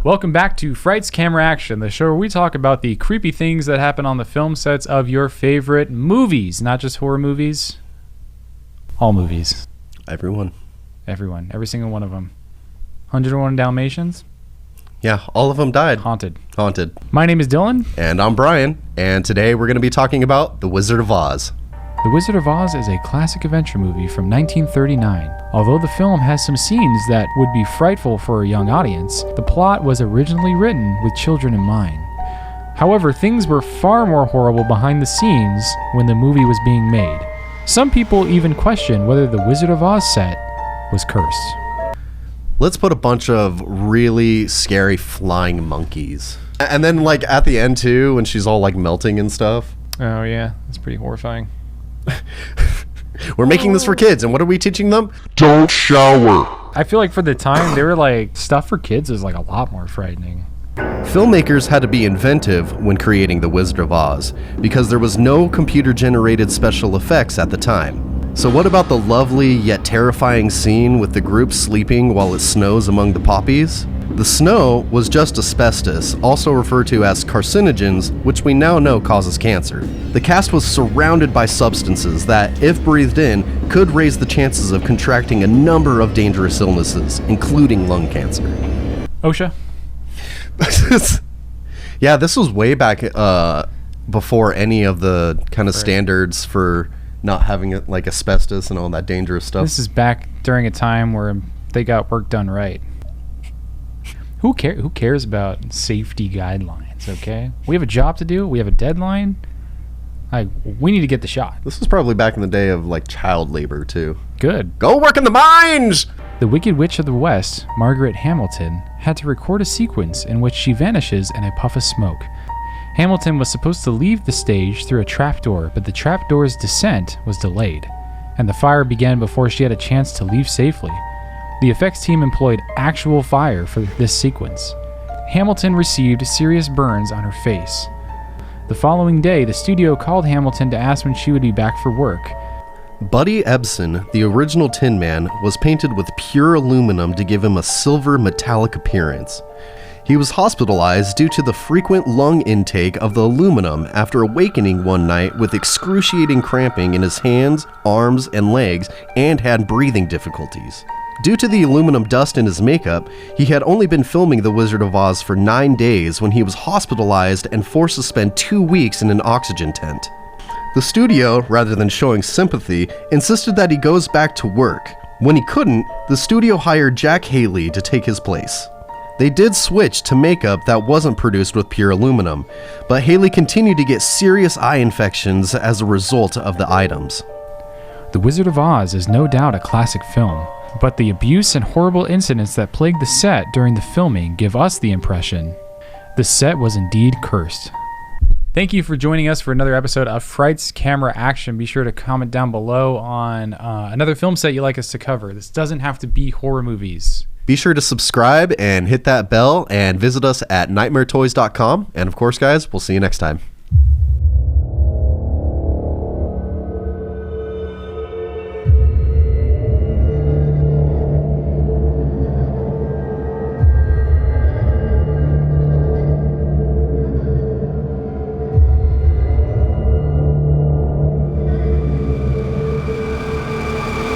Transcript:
Welcome back to Frights Camera Action, the show where we talk about the creepy things that happen on the film sets of your favorite movies. Not just horror movies, all movies. Everyone. Every single one of them. 101 Dalmatians? Yeah, all of them died. Haunted. My name is Dylan. And I'm Brian, and today we're going to be talking about The Wizard of Oz. The Wizard of Oz is a classic adventure movie from 1939. Although the film has some scenes that would be frightful for a young audience, the plot was originally written with children in mind. However, things were far more horrible behind the scenes when the movie was being made. Some people even question whether the Wizard of Oz set was cursed. Let's put a bunch of really scary flying monkeys. And then like at the end too, when she's all like melting and stuff. Oh yeah, that's pretty horrifying. We're making this for kids, and what are we teaching them? Don't shower. I feel like for the time, they were like, stuff for kids is like a lot more frightening. Filmmakers had to be inventive when creating The Wizard of Oz, because there was no computer-generated special effects at the time. So what about the lovely yet terrifying scene with the group sleeping while it snows among the poppies? The snow was just asbestos, also referred to as carcinogens, which we now know causes cancer. The cast was surrounded by substances that, if breathed in, could raise the chances of contracting a number of dangerous illnesses, including lung cancer. OSHA? Yeah, this was way back before any of the kind of standards for not having like asbestos and all that dangerous stuff. This is back during a time where they got work done right. Who cares about safety guidelines, okay? We have a job to do. We have a deadline. We need to get the shot. This was probably back in the day of like child labor too. Good. Go work in the mines! The Wicked Witch of the West, Margaret Hamilton, had to record a sequence in which she vanishes in a puff of smoke. Hamilton was supposed to leave the stage through a trapdoor, but the trapdoor's descent was delayed, and the fire began before she had a chance to leave safely. The effects team employed actual fire for this sequence. Hamilton received serious burns on her face. The following day, the studio called Hamilton to ask when she would be back for work. Buddy Ebsen, the original Tin Man, was painted with pure aluminum to give him a silver metallic appearance. He was hospitalized due to the frequent lung intake of the aluminum after awakening one night with excruciating cramping in his hands, arms, and legs, and had breathing difficulties. Due to the aluminum dust in his makeup, he had only been filming The Wizard of Oz for 9 days when he was hospitalized and forced to spend 2 weeks in an oxygen tent. The studio, rather than showing sympathy, insisted that he goes back to work. When he couldn't, the studio hired Jack Haley to take his place. They did switch to makeup that wasn't produced with pure aluminum, but Haley continued to get serious eye infections as a result of the items. The Wizard of Oz is no doubt a classic film, but the abuse and horrible incidents that plagued the set during the filming give us the impression the set was indeed cursed. Thank you for joining us for another episode of Frights Camera Action. Be sure to comment down below on another film set you'd like us to cover. This doesn't have to be horror movies. Be sure to subscribe and hit that bell and visit us at nightmaretoys.com. And of course, guys, we'll see you next time.